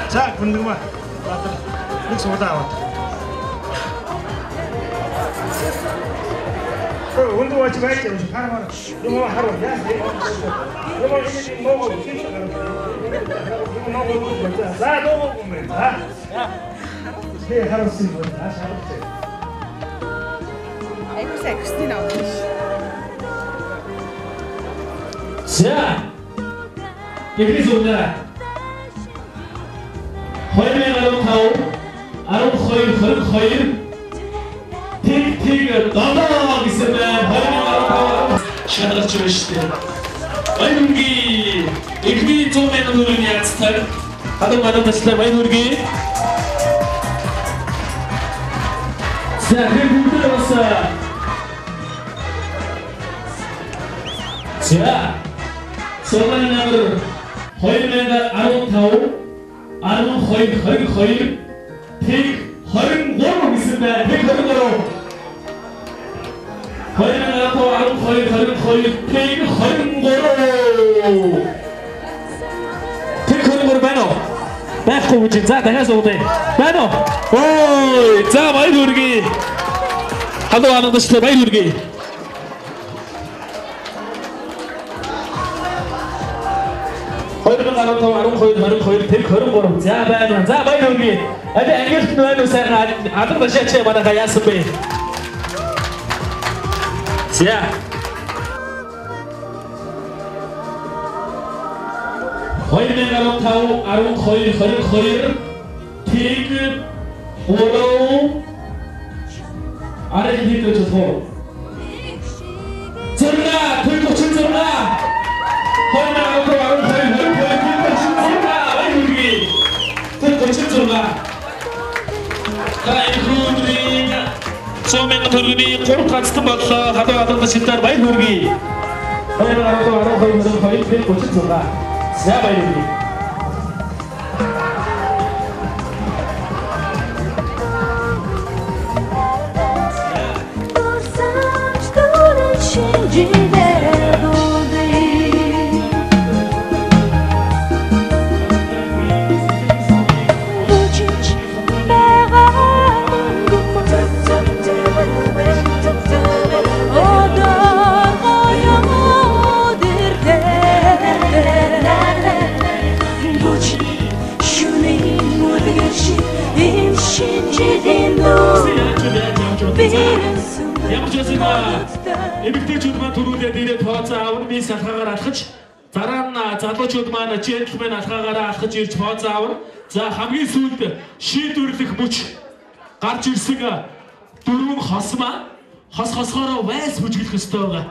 자, 군등만. Нэг суудаа аваад. Өндөр бач байж юм шиг хармаар. Юм харуу яа. Юм ийм мого хийх гараа. За доо гомээ. Яа. Харуу син байна. Шаарч. Айгуу секси наа. 자, 여기서부터 허이메가로 타오 아로 허이 틱틱 넘어 있으면 허이메가로 타오 샤라 주시대 와이누르기 이그미 좀에는 누르니 아스탈 하도 많은 다시탈 와이누르기 자, 그리고 들어왔어 자 서울나무를 허이메가 아로 타오 아로 허이 틱 허잉고로 있습니다. 틱 허잉고로 허이메가 타오 아로 허이 틱 허잉고로 틱 허잉고로 배노 배고 붙인 자 다시 오대 배노 오이 자 많이 누르기 하도 안 한다 싶어 많이 누르기 허이를 가놓고 아롱 허이 될 걸음 걸음 자 봐야 자 봐야 여기 아니 앵글 노는 사람 아들 다시 해 봐라 가야 스페 자 허이를 가놓고 아롱 허이 틱 오로 아래 힘을 줘서 전라 들고 춘전라 허이를 가놓고 아롱 허이 소매가 돌리니 고루 같이 맞서 하도 하던 진짜 많이 돌기 허이를 하고 하러 허이 될 곳이 좋다 자 많이 돌기 эмэгтэйчүүд маань түрүүлээд ирээд тооцоо авна мис алхаагаар алхаж дараа нь залуучууд маань джентльмен алхаагаараа алхаж ирж тооцоо авна. За хамгийн сүүлд шийдвэрлэх мөч гарч ирсэн дөрвөн хосгоороо вайс бүжиглэх ёстой байгаа.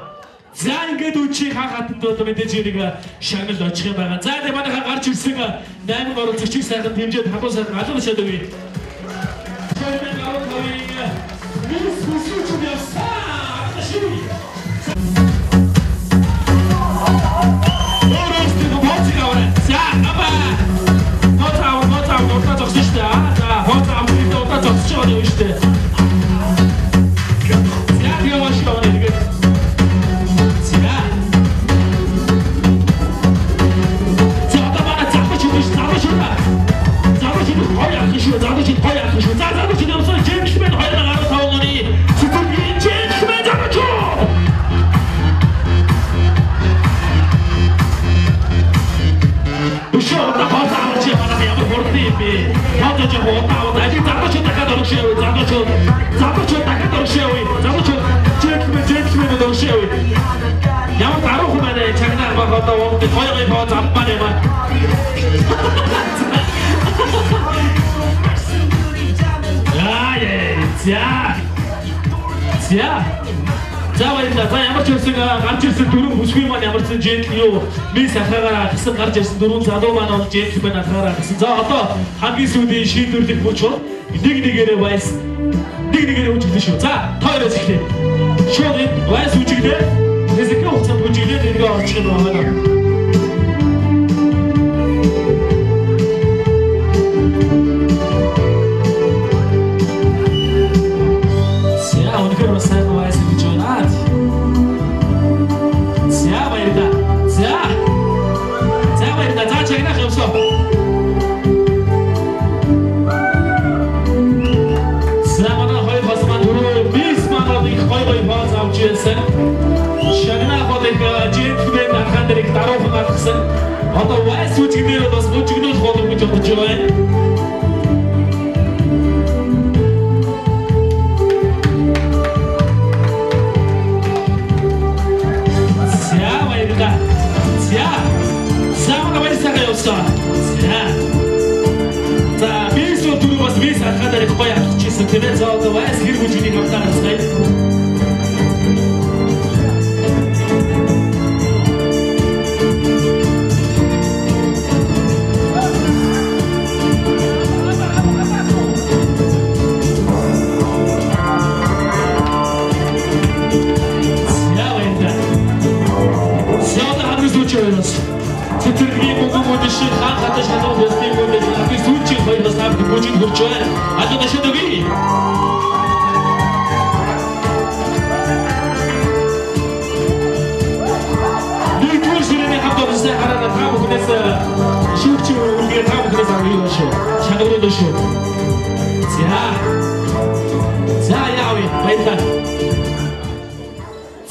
За ингээд үчиг хахатанд бол мэдээж нэг шагнал очих юм байгаа. За тэгээ манайхаа гарч ирсэн 8 оролцогчийг сайхан дэмжиж халуун сайхан алуун шатав бий. За баярлалаа. За ямар ч байсан гарч ирсэн дөрөв бүсгүй маань ямарсан жентл юу мис ахаагаараа гисэн гарч ирсэн дөрөв залуу маань бол жентл байна ахаагаараа гисэн. За одоо хамгийн сүүлийн шийдвэрлэх бүч бол нэг нэгээрээ вайс нэг нэгээрээ үжиглэн шүү. За тойроос эхлэе. Шууд вайс үжиглээ. Нэзэкээ хуцаад үжиглээ тэргээ орчих юм байна. Одоо вайс үжигнээр бас бүжигнүүлэх болов гэж бодож байна. За, бис өдөр бас бис харахад их гоё авчихсан тийм ээ. За одоо вайс хэрэг үжигнийг автаарцгаая. Цэцэргийн мөнгө шиг хаан хатаж хадгалж ясны мөнгөд би сүүлчийн хоёроос тавд бүжиг хурж байна. Одоо дашаагүй. Нэгдүгээр ширээний хамтдаас хараад та бүхнээс шүүгчийн үргээ та бүхнээс авъя шүү. Шагнуулж шүү. За яавь баярлалаа.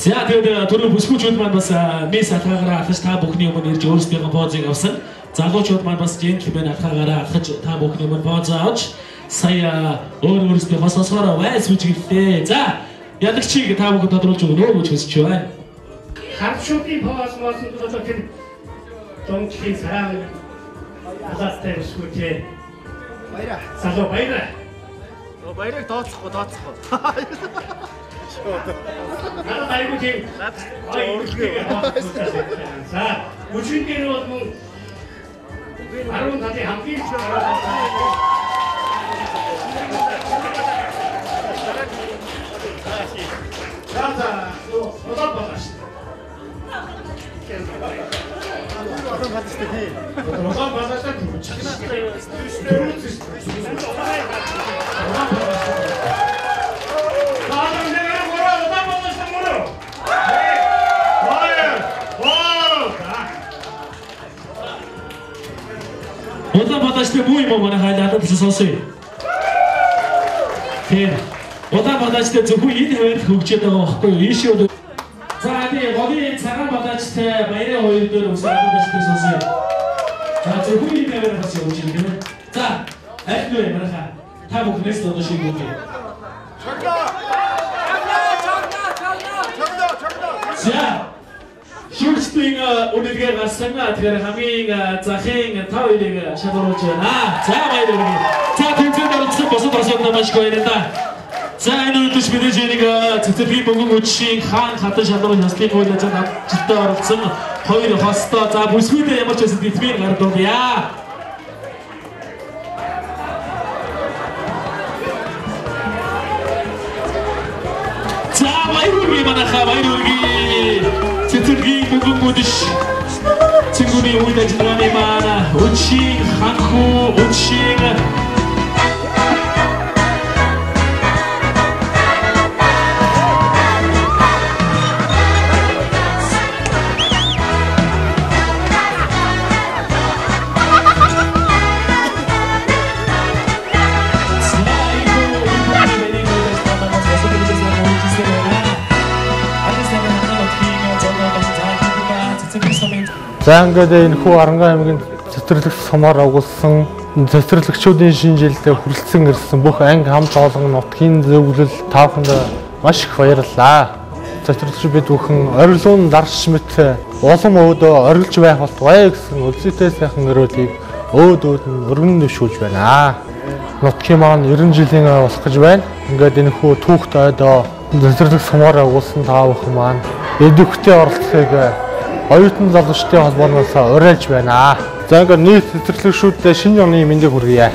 За тэгээд түрүү бүсгүүчүүд маань бас мис алхаагаараа алхаж та бүхний өмнө ирж өөрсдийнхөө позыг авсан. Залуучууд маань бас джентльмен алхаагаараа алхаж та бүхний өмнө поз авч сая өөрсдийнхөө сонсороо вайс үжиглээ. За ялагчийг та бүхэн тодруулж өгнө гэж хүсэж байна. Харшуудын поз мосон одоо тэр дончгийн сараа алаастай өсгүүтэй. Баяра. Салуу баяра. Баярыг тооцохгүй. Надад айгүй тийм за бүжигээр бол мөн 10 талын хамгийн за одоо багш одоо багштай Удаан бадаштай бүү юм манай хайлаад сонсоё. Тэр удаан бадаштай зөвхөн энэ хавьд хөгжөөд байгаа байхгүй юу? Ийшээ бол за тий богийн цагаан бадаштай баярын хоёр дээр удаан бадаштай сонсоё. За зөвхөн энэ хавьд бас явж юм тийм ээ. За аль нь вэ манайха? Та бүхнээс одоо шиг үгүй. За шүүгчдийн үнэлгээ гарсан. Тэгэхээр хамгийн захын тав хоёрыг шалгуулж байна. За баярлалаа. За тэнцэн дараацсан босод асуулт маш гоё юм да. За энэ үдшиж мэдээж энийг цэцэргийн мөнгөн үдшийн хаан хатан шалгуулж наслын үйл ажиллагаанд жилдээ оролцсон хоёр хостоо. За бүсгүйдээ ямар ч байсан дэтмийн гард угья. За баярлалаа манайха баярлалаа. Цэцэргийн мөнгөн үдш цэнгүүний үйл ажиллагааны маань үдшийн ханху үдшийн За ингээд энэ хүү Арангаа аймгийн цэцэрлэгч сумаар агуулсан цэцэрлэгчүүдийн шинэ жилдээ хүрэлцэн ирсэн бүх анги хамт олон нутгийн зөвлөл тааханд маш их баярлалаа. Цэцэрлэгч бид бүхэн орилуун дарш мэт улам өөдөө орилж байх болтугай гэсэн үлзийтэй сайхан өрөөлийг өөд нь өргөн дэвшүүлж байна. Нутгийн маань 90 жилийн болох гэж байна. Ингээд энэ хүү түүхт ойдоо цэцэрлэгч сумаар агуулсан та бүхэн маань эдвэхтэй оролцохыг оюутан залуучдын холбооноос уриалж байна. За ингээд нийт цэцэрлэгчүүдэд шинэ оны мэндийг хүргье.